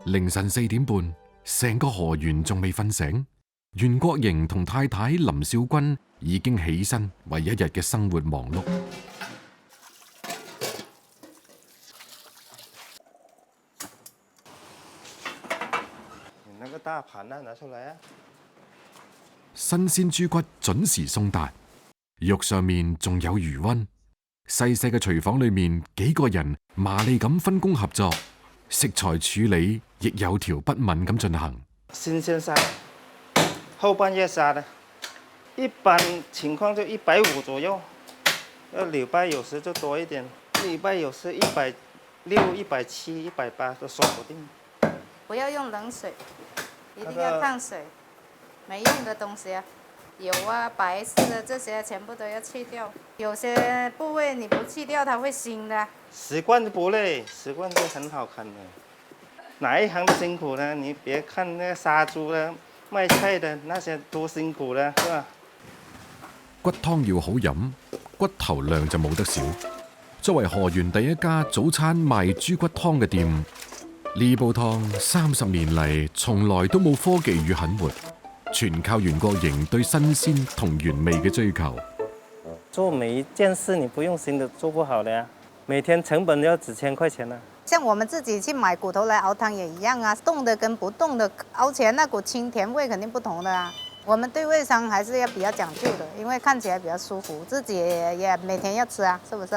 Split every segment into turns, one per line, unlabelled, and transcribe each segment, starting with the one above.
凌晨4點半，成個河源仲未瞓醒，袁國瑩同太太林少君已經起身，為一日嘅生活忙碌。
你那個大盤啊，拿出來啊！
新鮮豬骨準時送達，肉上面仲有餘溫。細細嘅廚房裏面，幾個人麻利咁分工合作，食材處理亦有條不紊咁進行。
新鮮殺，後半夜殺的，一般情況就150左右，要禮拜有時就多一點，禮拜有時160、170、180都說不定。
不要用冷水，一定要燙水，沒用的東西啊。油啊、白色的這些全部都要去掉，有些部位你不去掉，它會腥的。
習慣就不累，習慣就很好看的。哪一行都辛苦呢？你別看那個殺豬的、賣菜的那些多辛苦的，是吧？
骨湯要好飲，骨頭量就冇得少。作為河源第一家早餐賣豬骨湯嘅店，呢煲湯30年嚟從來都冇科技與狠活。全靠袁國瑩對新鮮同原味嘅追求。
做每一件事你不用心的做不好的呀，每天成本要幾千塊錢呢。
像我們自己去買骨頭來熬湯也一樣啊，凍的跟不凍的熬起來那股清甜味肯定不同的啊。我們對胃上還是要比較講究的，因為看起來比較舒服，自己也每天要吃啊，是不是？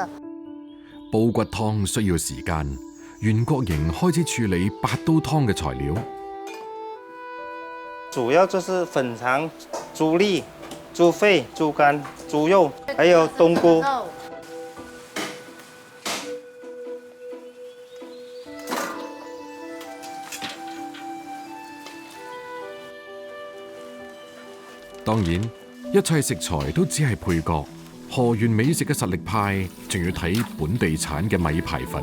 煲骨湯需要時間，袁國瑩開始處理8刀湯嘅材料。
主要就是粉腸、豬粒、豬肺、豬肝、豬肉，還有冬菇。
當然，一切食材都只係配角。河源美食嘅實力派，仲要睇本地產嘅米排粉。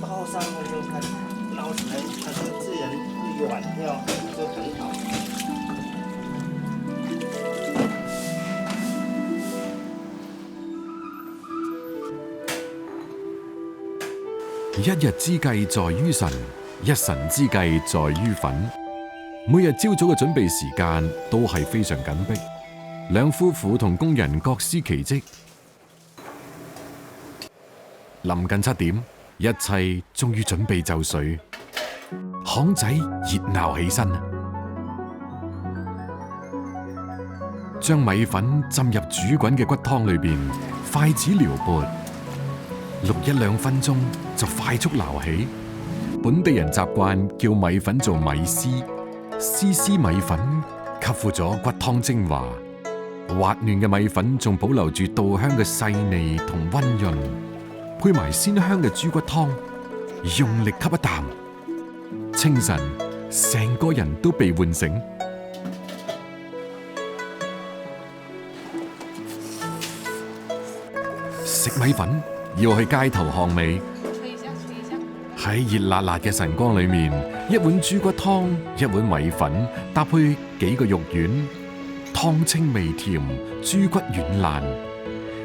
撈上去就看，撈起來它就自然會軟掉，就很好。
一日之計在於晨，一晨之計在於粉。每日朝早嘅準備時間都係非常緊迫。兩夫婦同工人各司其職。臨近7點，一切終於準備就緒，巷仔熱鬧起身。將米粉浸入煮滾嘅骨湯裏邊，筷子撩撥，6、1、2分鐘就快速撈起。本地人習慣叫米粉做米絲，絲米粉吸附咗骨湯精華。滑嫩嘅米粉仲保留住稻香嘅細膩同溫潤，配埋鮮香嘅豬骨湯，用力吸一啖，清晨成個人都被喚醒。食米粉要去街頭巷尾，喺熱辣辣嘅晨光裏面，一碗豬骨湯，一碗米粉，搭配幾個肉丸。湯清味甜，豬骨軟爛，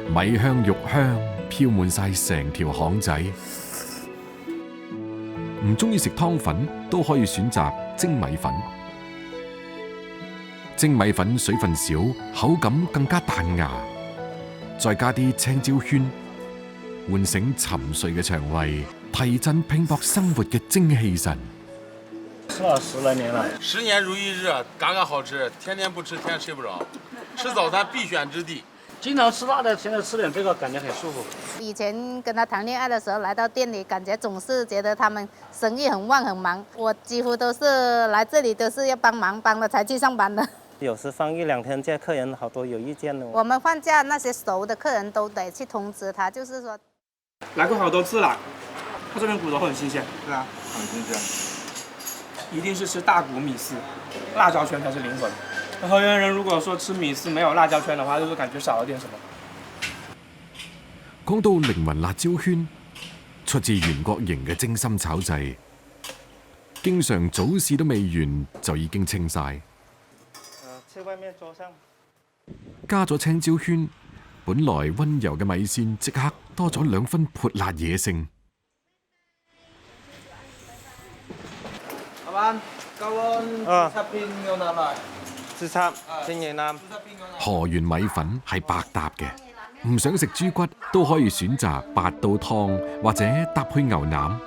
米香肉香飄滿晒成條巷仔。唔中意食湯粉都可以選擇蒸米粉。蒸米粉水分少，口感更加彈牙，再加啲青椒圈，喚醒沉睡嘅腸胃，提振拼搏生活嘅精氣神。
吃了10來年了
，10年如一日，剛剛好吃，天天不吃天睡不着，吃早餐必選之地。
經常吃辣的，現在吃點這個感覺很舒服。
以前跟他談戀愛的時候，來到店裡，感覺總是覺得他們生意很旺很忙。我幾乎都是來這裡都是要幫忙，幫了才去上班的。
有時放1、2天假，客人好多有意見的。
我們放假那些熟的客人都得去通知他，就是說
來過好多次了，他這邊骨頭很新鮮。
是啊，很新鮮。
一定是吃大骨米絲，辣椒圈才是靈魂。河源人如果說吃米絲沒有辣椒圈的話，就是感覺少了點什麼。
講到靈魂辣椒圈，出自袁國瑩嘅精心炒製，經常早市都未完就已經清晒。
去外面桌上。
加咗青椒圈，本來溫柔嘅米線即刻多咗2分潑辣野性。
板，高温
啊
七片牛腩嚟。
自插清嘢腩。
河源米粉係百搭嘅，唔想食豬骨都可以選擇八道湯或者搭配牛腩。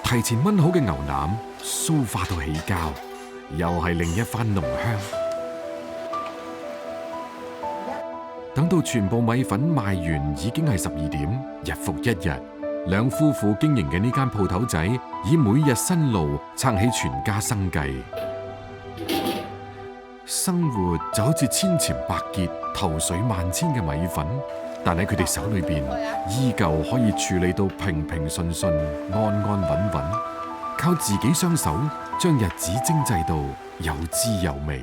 提前炆好嘅牛腩酥化到起膠，又係另一番濃香。等到全部米粉賣完，已經係12點，日復一日，兩夫婦經營嘅呢間鋪頭仔，以每日辛勞撐起全家生計。生活就好似千錢百結、頭水萬千嘅米粉，但喺佢哋手裏邊，依舊可以處理到平平順順、安安穩穩，靠自己雙手將日子精製到有滋有味。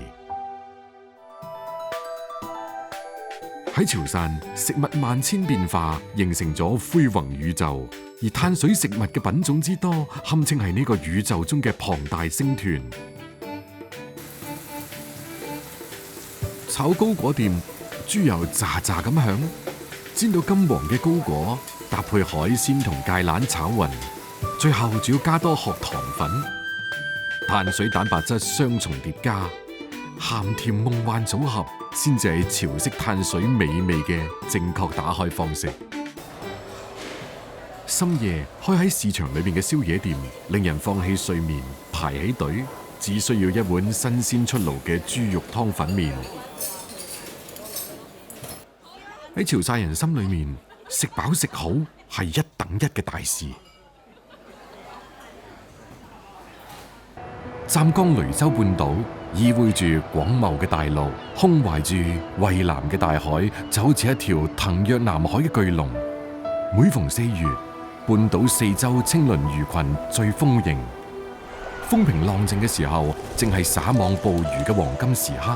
喺潮汕，食物萬千變化，形成咗灰宏宇宙，而碳水食物嘅品種之多，堪稱係呢個宇宙中嘅龐大星團。炒糕果店，豬油喳喳咁響，煎到金黃嘅糕果，搭配海鮮同芥蘭炒勻，最後仲要加多殼糖粉，碳水蛋白質雙重疊加，鹹甜夢幻組合，先至係潮式碳水美味嘅正確打開方式。深夜開喺市場裏面嘅宵夜店，令人放棄睡眠排起隊，只需要一碗新鮮出爐嘅豬肉湯粉麵。喺潮汕人心裏面，食飽食好係一等一嘅大事。湛江雷州半島依偎住廣袤嘅大陸，胸懷住蔚藍嘅大海，就好似一條騰躍南海嘅巨龍。每逢4月，半島四周青鱗魚群最豐盈，風平浪靜嘅時候，正係撒網捕魚嘅黃金時刻。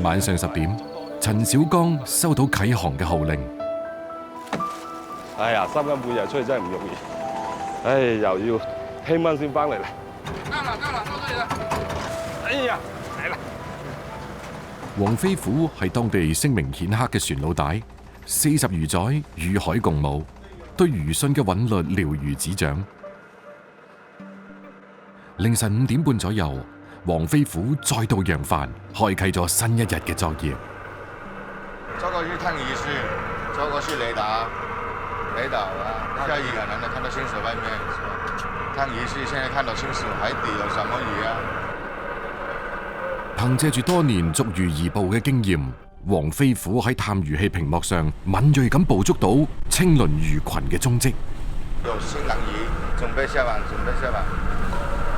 晚上10點，陳小剛收到啟航嘅號令。
哎呀，3更半夜出去真係唔容易。唉，又要聽晚先翻嚟啦。
夠啦，到這裡啦！
哎呀，嚟啦！
黃飛虎係當地聲名顯赫嘅船老大，40餘載與海共舞，對漁汛嘅韻律了如指掌。凌晨5點半左右，黃飛虎再度揚帆，開啟咗新一日嘅作業。
這個是探魚區，這個是雷達啊，下一個能夠看到清楚外面。探魚區現在看到清楚海底有什麼魚啊？
憑借住多年捉魚而捕嘅經驗，黃飛虎喺探魚器屏幕上敏銳咁捕捉到青鱗魚群嘅蹤跡。
有新郎魚，準備下網，準備下網。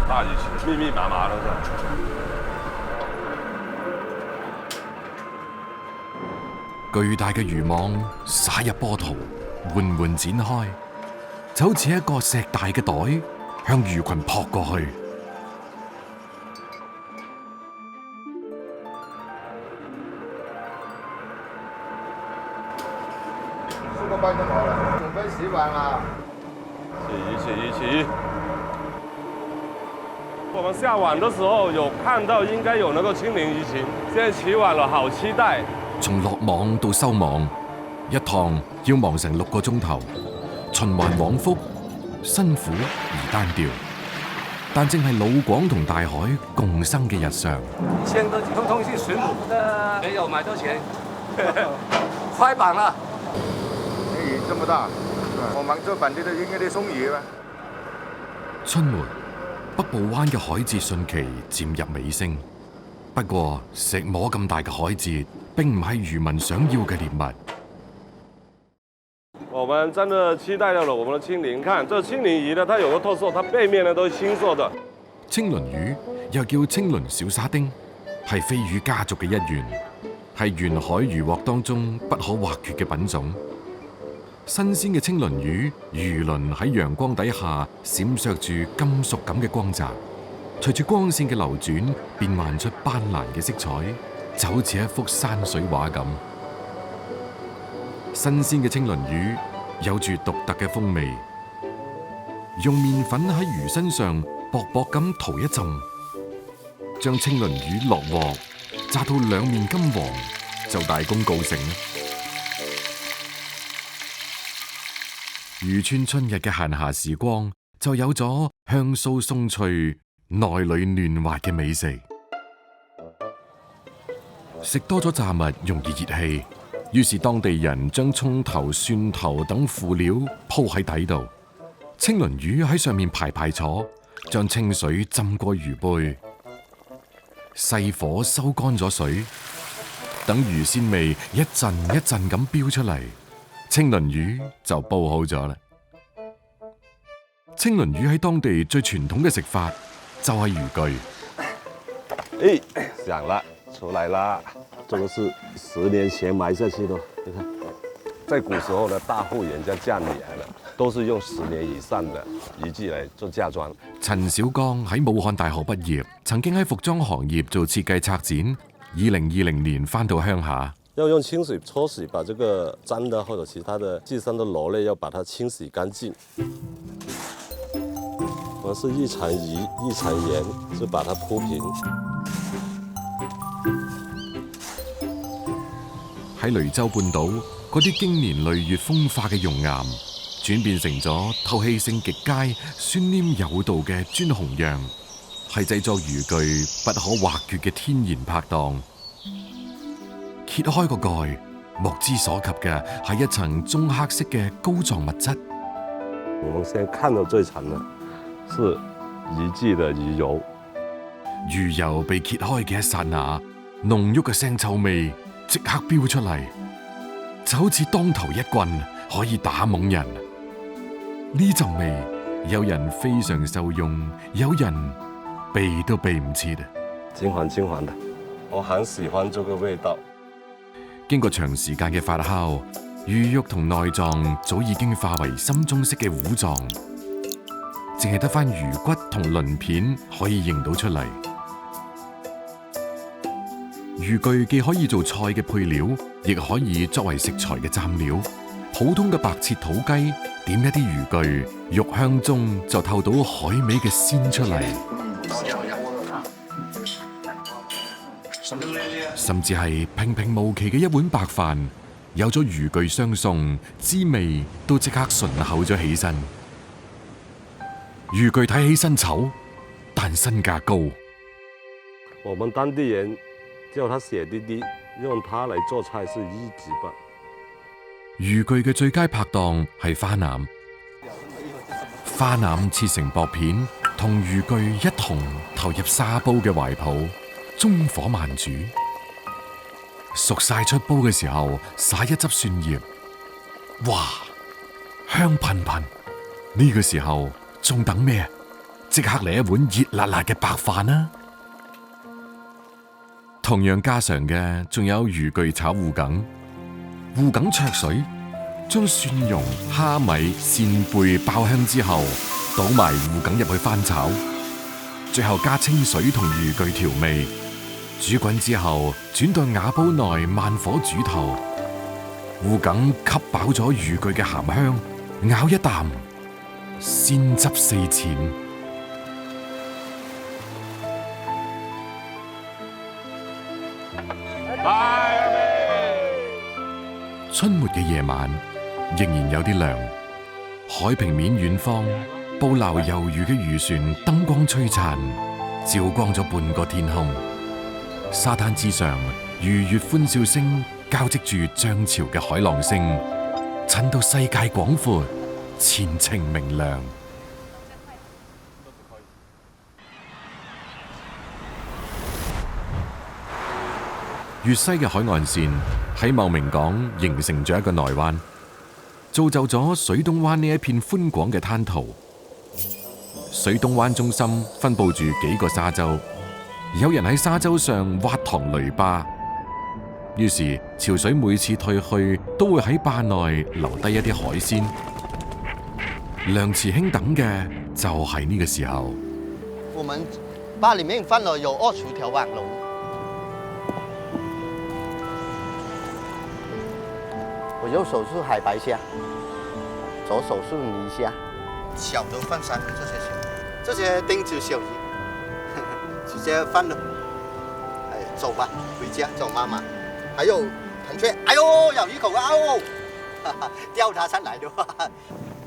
大魚群密密麻麻都是。
巨大嘅漁網撒入波濤，緩緩展開，就好似一個碩大嘅袋向魚群撲過去。
4個班就好了，準備洗網啦。
起！我們下網的時候有看到應該有那個青鱗魚群，現在起網了，好期待。
從落網到收網，一趟要忙成6個鐘頭，循環往復，辛苦而單調，但正係老廣同大海共生嘅日常。
以前都通通是水母，沒有買到錢，快板了。
魚這麼大，我們做本地的應該得送魚吧。
春末，北部灣嘅海蜇汛期漸入尾聲，不過石磨咁大嘅海蜇並唔係漁民想要嘅獵物。
我們真的期待到了我們的青鱗，看這青鱗魚呢，它有個特色，它背面呢都是青色的。
青鱗魚又叫青鱗小沙丁，係飛魚家族嘅一員，係沿海漁獲當中不可或缺嘅品種。新鮮嘅青鱗魚，魚鱗喺陽光底下閃爍住金屬咁嘅光澤，隨住光線嘅流轉，變幻出斑斕嘅色彩，就好似一幅山水畫咁。新鮮嘅青鱗魚有住獨特嘅風味，用麵粉喺魚身上薄薄咁塗一浸，將青鱗魚落鑊，炸到兩面金黃，就大功告成啦。漁村春日嘅閒暇時光就有咗香酥鬆脆、內裏嫩滑嘅美食。食多咗炸物容易熱氣，於是當地人將葱頭、蒜頭等輔料鋪喺底度，青鱗魚喺上面排排坐，將清水浸過魚背，細火收乾咗水，等魚鮮味一陣一陣咁飆出嚟，青鱗魚就煲好咗啦。青鱗魚喺當地最傳統嘅食法就係漁具。
哎，響了，出來啦！這個是10年前埋下去的，你看，在古時候呢，大戶人家嫁女兒呢，都是用10年以上的漁具嚟做嫁妝。
陳小剛喺武漢大學畢業，曾經喺服裝行業做設計策展。2020年返到鄉下，
要用清水搓洗，把這個髒的或者其他的寄生的螺類要把它清洗乾淨。我是一層魚，一層鹽，就把它鋪平。
喺雷州半島，嗰啲經年累月風化嘅熔岩，轉變成咗透氣性極佳、酸黏有度嘅磚紅樣，係製作漁具不可或缺嘅天然拍檔。揭開個蓋，目之所及嘅係一層棕黑色嘅膏狀物質。
我們現在看到最層呢，是漁具的魚油。
魚油被揭開嘅一剎那，濃郁嘅腥臭味即刻飆出嚟，就好似當頭一棍可以打懵人。呢陣味，有人非常受用，有人避都避唔切啊！
金黃金黃的，我很喜歡這個味道。
經過長時間嘅發酵，魚肉同內臟早已經化為深棕色嘅糊狀，淨係得返魚骨同鱗片可以認到出嚟。漁具既可以做菜嘅配料，亦可以作為食材嘅蘸料。普通嘅白切土雞，點一啲魚具，肉香中就透到海味嘅鮮出嚟。甚至係平平無奇嘅一碗白飯，有咗漁具相送，滋味都即刻順口咗起身。漁具睇起身醜，但身價高。
我們當地人叫它血滴滴，用它嚟做菜是一級棒。
漁具嘅最佳拍檔係花腩，花腩切成薄片，同漁具一同投入砂煲嘅懷抱，中火慢煮。熟晒出煲嘅時候，撒一汁蒜葉，哇，香噴噴！呢個時候仲等咩？即刻嚟一碗熱辣辣嘅白飯啦！同樣家常嘅仲有漁具炒芋梗，芋梗焯水，將蒜蓉、蝦米、扇貝爆香之後，倒埋芋梗入去翻炒，最後加清水同漁具調味。煮滾之後，轉到瓦煲內慢火煮透，芋梗吸飽咗漁具嘅鹹香，咬一啖，鮮汁四濺。春末嘅夜晚，仍然有啲亮，海平面遠方，捕撈魷魚嘅漁船燈光璀璨，照光咗半個天空。沙灘之上，魚躍歡笑聲交織住漲潮嘅海浪聲，襯到世界廣闊，前程明亮。粵西嘅海岸線喺茂名港形成咗一個內灣，造就咗水東灣呢一片寬廣嘅灘塗。水東灣中心分佈住幾個沙洲。有人喺沙洲上挖塘濾壩，於是潮水每次退去，都會喺壩內留低一啲海鮮。梁慈興等嘅就係呢個時候。
我們壩裏面放了有20條網龍，我右手是海白蝦，左手是泥蝦，小的放3個，這些丁子小魚。直接放了，走吧，回家，走媽媽。還有騰雀，哎呦，咬一口啊！哦，釣它上來的話。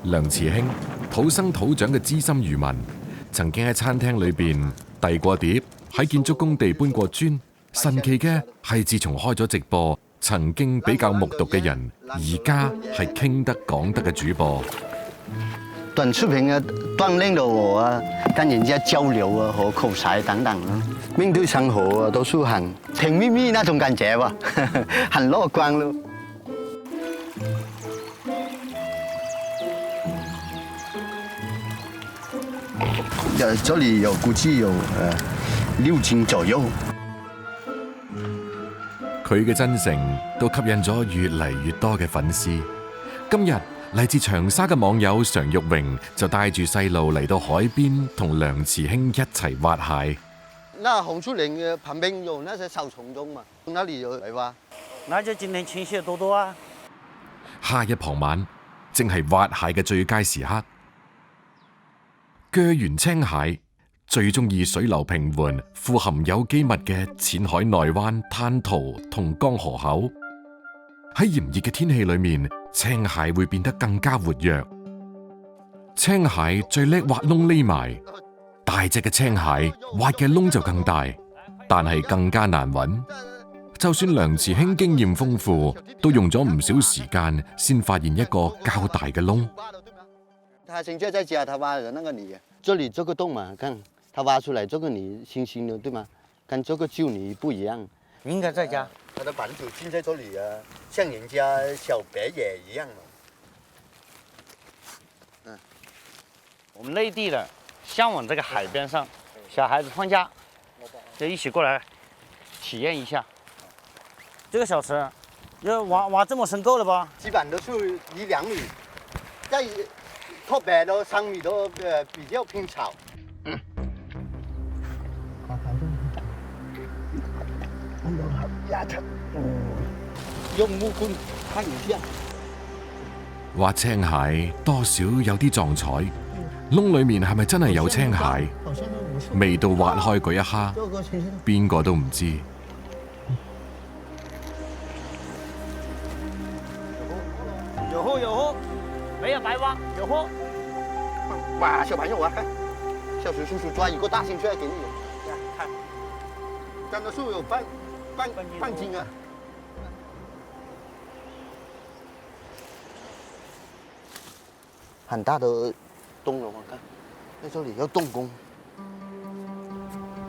梁慈興，土生土長嘅資深漁民，曾經喺餐廳裏邊遞過碟，喺建築工地搬過磚。神奇嘅係，自從開咗直播，曾經比較目睹嘅人，而家係傾得講得嘅主播。
短視頻啊，鍛鍊了我啊，跟人家交流啊和口才等等啊，面對生活啊都是很甜蜜蜜那種感覺吧，很樂觀咯。這裡有估計有6斤左右。
佢嘅真誠都吸引咗越嚟越多嘅粉絲。今日嚟自長沙嘅網友常玉榮就帶住細路嚟到海邊，同梁慈興一齊挖蟹。
那紅樹林嘅旁邊有那些小蟲洞嘛，那裡有嚟挖。
那就今天青蟹多多啊！
夏日傍晚，正係挖蟹嘅最佳時刻。鋸完青蟹，最中意水流平緩、富含有機物嘅淺海內灣、灘塗同江河口。喺炎熱嘅天氣裏面，青蟹會變得更加活躍。青蟹最叻挖窿匿埋，大隻嘅青蟹挖嘅窿就更大，但係更加難揾。就算梁慈興經驗豐富，都用咗唔少時間先發現一個較大嘅窿。
他現在在家，他挖的那個泥，這裡這個洞嘛，看他挖出來這個泥新新的，對嗎？跟這個舊泥不一樣。
應該在家。
他的板子浸在這裡啊，像人家小白野一樣嘛。
我們內地的向往這個海邊上，小孩子放假就一起過來體驗一下。這個小池要挖這麼深夠了吧？
基本都是1-2米，在特別的3米都比較偏草。用木棍看一下。
挖青蟹多少有啲撞彩，窿裏面係咪真係有青蟹？未到挖開嗰一刻，邊個都唔知。
有貨有貨，沒有白挖，有貨。
哇，小朋友啊，看，小水叔叔抓一個大青蟹給你，看，真的是有半斤啊。很大的洞了，我看，在這裡要動工。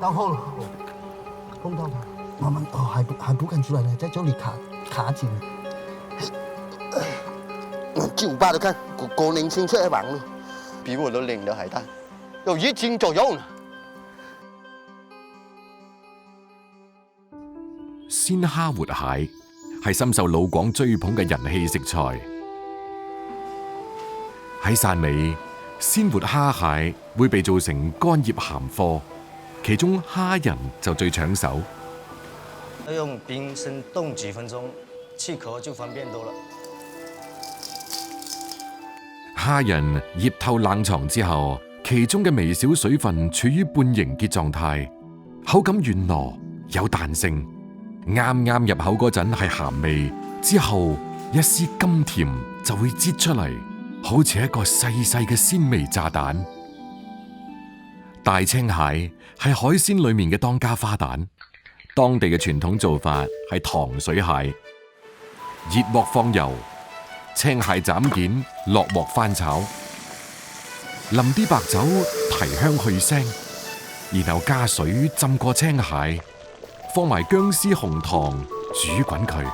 到後了，碰到它，慢慢哦，還不敢出來呢，在這裡卡緊。9、8都看，過年青蟹王了，比我的領的還大，有1斤左右呢。
鮮蝦活蟹係深受老廣追捧嘅人氣食材。喺汕尾，鮮活蝦蟹會被做成乾醃鹹貨，其中蝦仁就最搶手。
要用冰生凍幾分鐘，去殼就方便多了。
蝦仁醃透冷藏之後，其中嘅微小水分處於半凝結狀態，口感軟糯有彈性，啱啱入口嗰陣係鹹味，之後一絲甘甜就會擠出嚟，好似一個細細嘅鮮味炸彈。大青蟹係海鮮裏面嘅當家花旦，當地嘅傳統做法係糖水蟹，熱鑊放油。青蟹斬件落鑊翻炒，淋啲白酒提香去腥，然後加水浸過青蟹，放埋薑絲紅糖煮滾佢。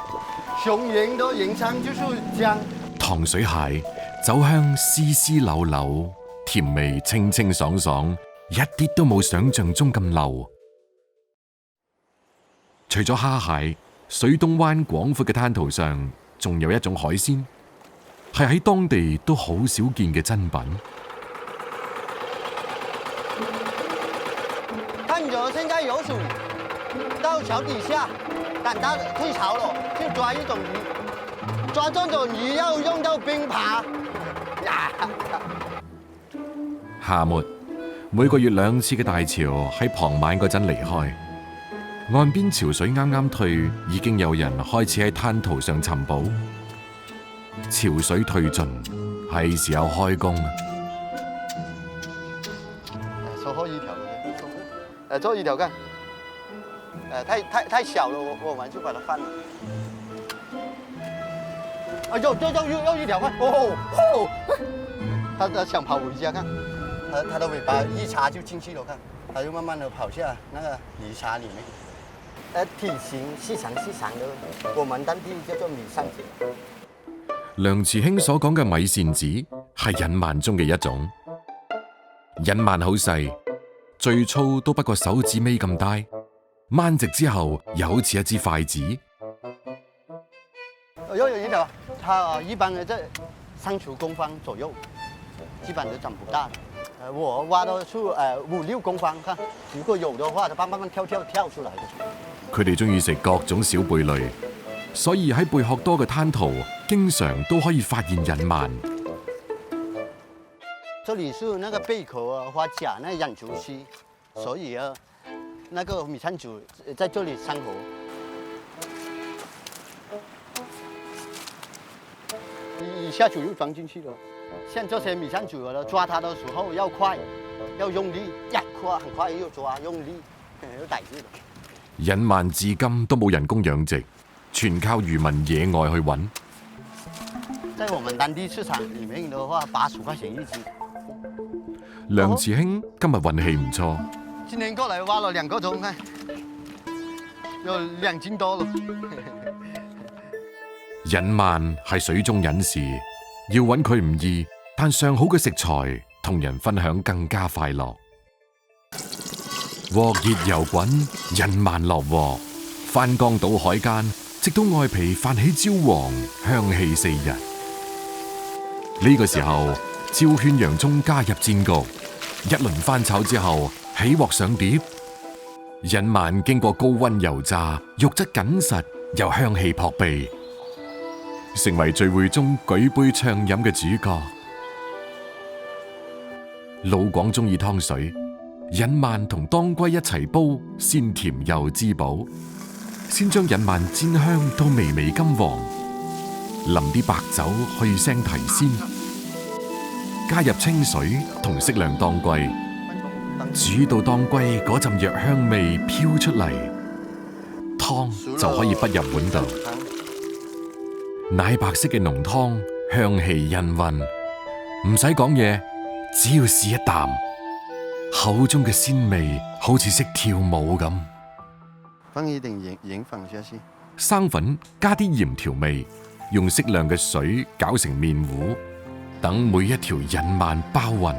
雄鷹的原產就是薑。
糖水蟹酒香絲絲柳柳，甜味清清爽爽，一啲都冇想象中咁流。除咗蝦蟹，水東灣廣闊嘅灘塗上，仲有一種海鮮。係喺當地都好少見嘅珍品。
看着現在有水到橋底下，等它退潮了，就抓一種魚。抓這種魚要用到冰扒。
夏末每個月2次嘅大潮喺傍晚嗰陣離開，岸邊潮水啱啱退，已經有人開始喺灘塗上尋寶。潮水退盡，係時候開工啦。
收后一条了，最后一条看，太小了，我们就把它放了。啊，又一条看，哦，它想跑回家看，它的尾巴一插就进去了，看，它就慢慢的跑下那个泥沙里面。体型细长的，我們當地叫做米線子。
梁慈興所講嘅米線子係隱鰻中嘅一種。隱鰻好細，最粗都不過手指尾咁大，掹直之後又好似一支筷子。
又有一條，它一般的在3處公分左右，基本都長不大。我挖到處5、6公分，看如果有的話，它慢慢跳出來的。
佢哋中意食各種小貝類，所以喺貝殼多嘅灘塗，經常都可以發現隱鰻。
這裡是那個貝殼啊或甲那養殖區，所以啊，那個米線組在這裡生活。一下就又裝進去了。像這些米線組呢，抓它的時候要快，要用力，很快又抓，用力又逮住了。
隱鰻至今都冇人工養殖，全靠漁民野外去揾。
在我們當地市場裡面的話，80塊錢一隻。
梁慈興今日運氣唔錯。
今天過來挖了2個鐘，看有2斤多了。
隱鰻係水中隱士，要揾佢唔易，但上好嘅食材同人分享更加快樂。鑊熱油滾，隱鰻落鑊，翻江倒海間，直到外皮泛起焦黃，香氣四溢。呢個時候，椒圈洋葱加入戰局，一輪翻炒之後，起鑊上碟。隱鰻經過高溫油炸，肉質緊實又香氣撲鼻，成為聚會中舉杯暢飲嘅主角。老廣鍾意湯水。隱鰻同當歸一齊煲，鮮甜又滋補。先將隱鰻煎香到微微金黃，淋啲白酒去腥提鮮，加入清水同適量當歸，煮到當歸嗰陣藥香味飄出嚟，湯就可以不入碗度。奶白色嘅濃湯，香氣氤氳，唔使講嘢，只要試一啖。口中嘅鮮味好似識跳舞咁。
放一點鹽粉下去。
生粉加啲鹽調味，用適量嘅水攪成麵糊，等每一條隱鰻包勻，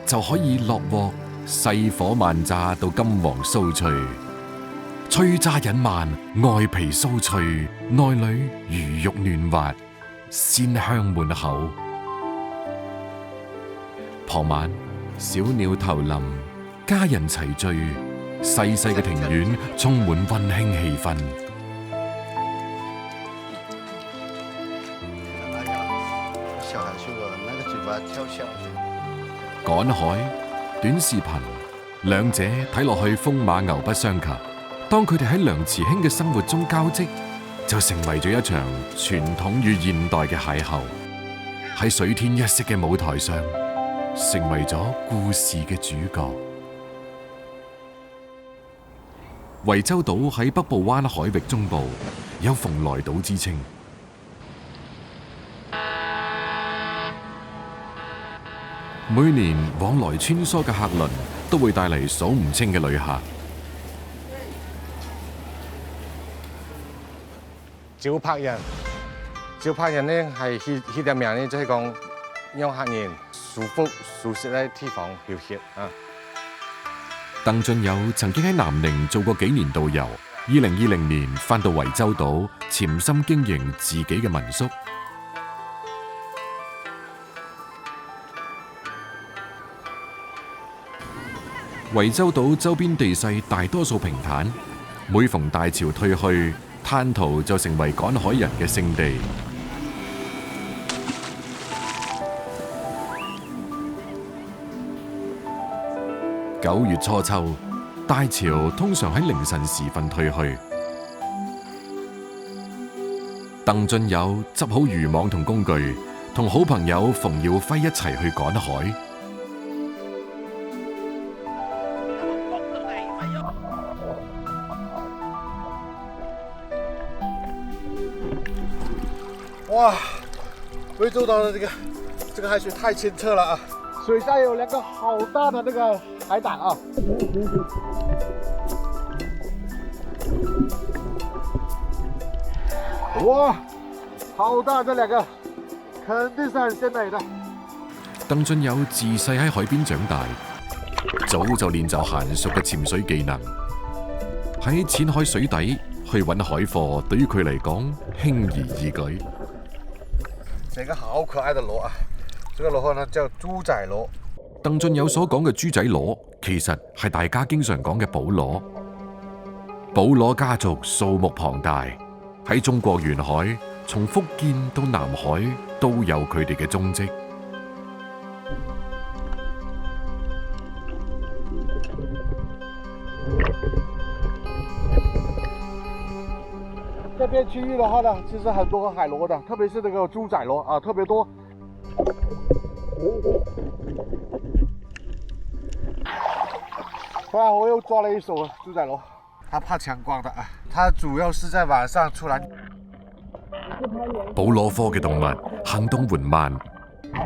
就可以落鑊，細火慢炸到金黃酥脆。脆炸隱鰻，外皮酥脆，內裏魚肉嫩滑，鮮香滿口。傍晚，小鳥投林，家人齊聚，細細嘅庭院充滿溫馨氣氛。
小孩說過，那個嘴巴跳笑。
趕海、短視頻，兩者睇落去風馬牛不相及。當佢哋喺梁慈興嘅生活中交織，就成為咗一場傳統與現代嘅邂逅。喺水天一色嘅舞台上，成為咗故事嘅主角。惠州島喺北部灣海域中部，有蓬萊島之稱。每年往來穿梭嘅客輪都會帶嚟數唔清嘅旅客。
招拍人呢係佢嘅名呢，即係講讓客人舒服舒適嘅地方休息啊。
鄧俊友曾經喺南寧做過幾年導遊，2020年返到惠州島，潛心經營自己嘅民宿。惠州島周邊地勢大多數平坦，每逢大潮退去，灘塗就成為趕海人嘅聖地。9月初秋，大潮通常喺凌晨時分退去。鄧俊友執好漁網同工具，同好朋友馮耀輝一齊去趕海。
哇，涠洲岛的这个海水太清澈了啊！水下有2个好大的那个海胆啊！哇，好大這2個，肯定是很鮮美的。
鄧俊友自細喺海邊長大，早就練就嫻熟嘅潛水技能。喺淺海水底去揾海貨，對於佢嚟講輕而易舉。
這個好可愛的螺啊！這個螺呢叫豬仔螺。
鄧俊友所講嘅豬仔螺，其實係大家經常講嘅寶螺。寶螺家族數目龐大，喺中國沿海，從福建到南海都有佢哋嘅蹤跡。
這邊區域的話呢，其實很多海螺的，特別是那個豬仔螺啊，特別多。哇！我又抓了一手豬仔螺，它怕強光的啊，它主要是在晚上出來。
寶螺科嘅動物行動緩慢，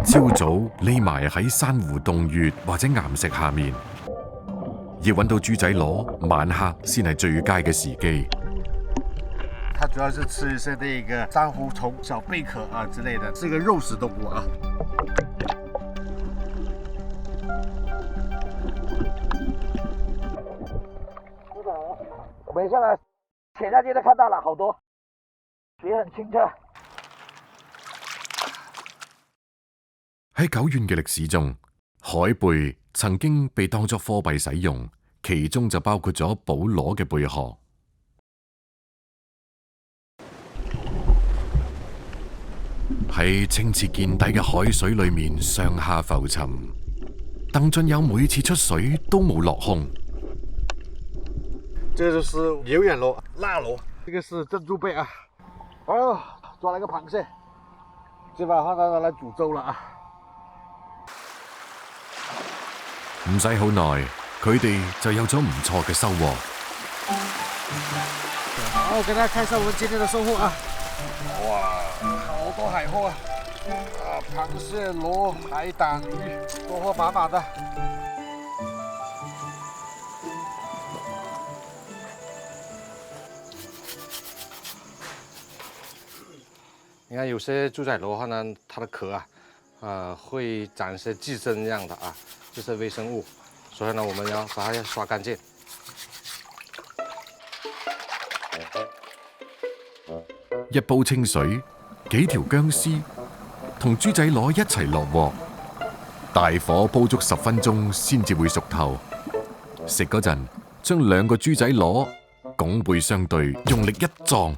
朝早匿埋喺珊瑚洞穴或者岩石下面，要揾到豬仔螺，晚黑先係最佳嘅時機。
它主要是吃一些那個珊瑚蟲、小貝殼啊之類的，是一個肉食動物啊。
尾上來，潛下去都看到了好多，水很清澈。
喺久遠嘅歷史中，海貝曾經被當作貨幣使用，其中就包括咗寶螺嘅貝殼。喺清澈見底嘅海水裏面上下浮沉，鄧俊友每次出水都冇落空。
這個就是有眼螺、臘螺，這個是珍珠貝啊。哎呦，抓了一個螃蟹，這把放到來煮粥了啊！
唔使好耐，佢哋就有咗唔錯嘅收穫。
好，給大家看一下我們今天的收穫啊！哇，好多海貨啊！螃蟹、螺、海膽、魚，收穫滿滿的。你看有些豬仔螺的話呢，它的殼啊，會長一些寄生一樣的啊，就是微生物，所以呢，我們要把它刷乾淨。
一煲清水，幾條薑絲同豬仔螺一齊落鑊，大火煲足10分鐘先至會熟透。食嗰陣，將2個豬仔螺拱背相對，用力一撞，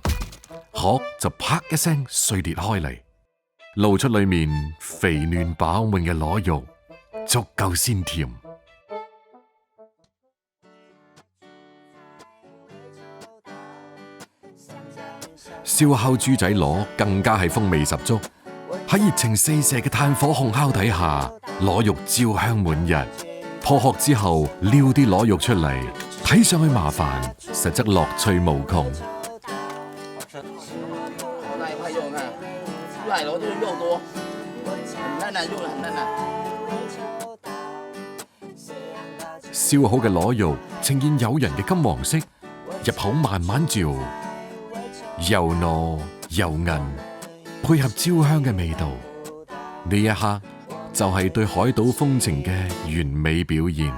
殼就啪一聲碎裂開嚟，露出裏面肥嫩飽滿嘅螺肉，足夠鮮甜。燒烤豬仔螺更加係風味十足，喺熱情四射嘅炭火烘烤底下，螺肉焦香滿溢。破殼之後撩啲螺肉出嚟，睇上去麻煩，實則樂趣無窮。
那一塊肉看，豬海螺就是肉多，很嫩嫩，肉很嫩嫩。
燒好嘅螺肉呈現誘人嘅金黃色，入口慢慢嚼，又糯又韌，配合焦香嘅味道，呢一刻就係對海島風情嘅完美表現。